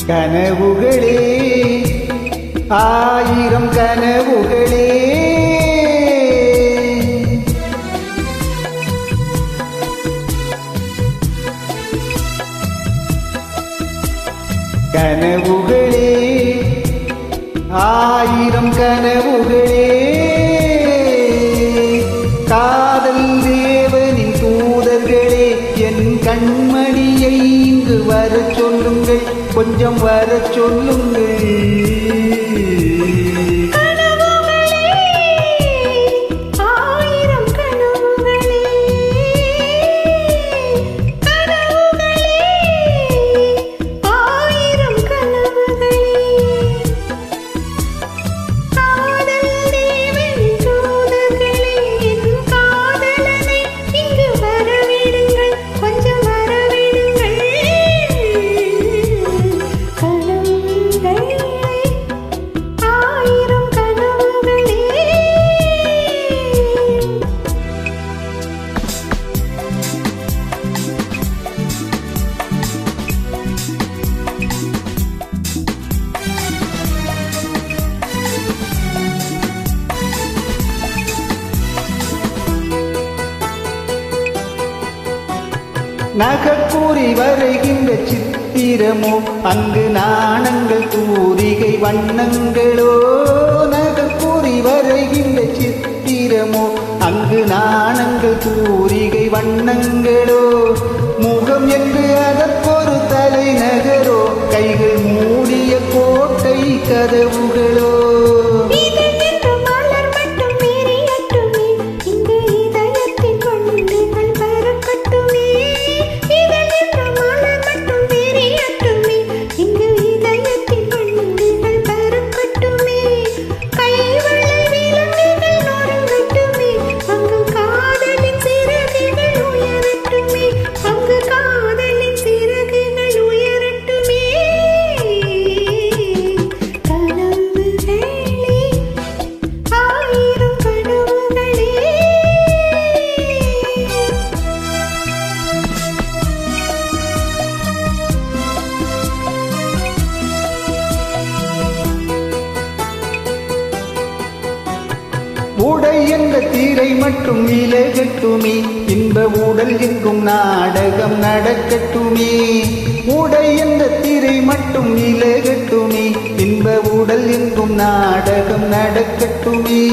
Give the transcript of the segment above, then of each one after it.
கனவுகளே ஆயிரம் கனவுகளே கனவுகளே ஆயிரம் கனவுகளே காதல் தேவனின் தூதர்களே என் கண்மணியை இங்கு வரச் சொல்லுங்கள் கொஞ்சம் வரச் சொல்லுங்கள் நகக்கூறி வரைகின்ற சித்திரமோ அங்கு நாணங்கள் தூரிகை வண்ணங்களோ நகக்கூறி வரைகின்ற சித்திரமோ அங்கு நாணங்கள் தூரிகை வண்ணங்களோ முகம் என்று அதற்கொரு தலைநகரோ கைகள் மூடிய கோட்டை கதவுகளோ உடை என்ற தீரை மட்டும் விலகட்டுமே இன்ப உடல் எங்கும் நாடகம் நடக்கட்டுமே உடை என்ற தீரை மட்டும் விலகட்டுமே இன்ப உடல் எங்கும் நாடகம் நடக்கட்டுமே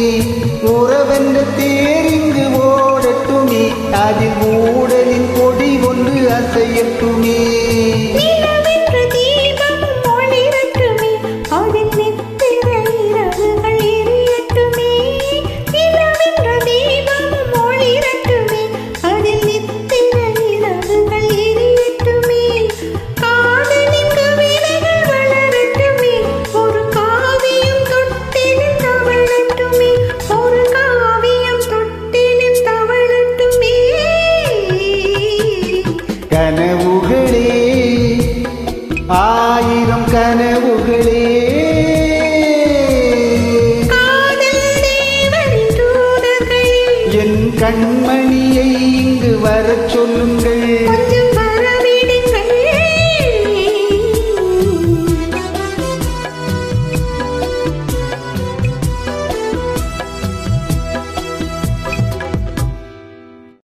உறவென்ற தேர் இங்கு ஓடட்டுமே அதில் ஊடலின் கொடி ஒன்று அசையட்டுமே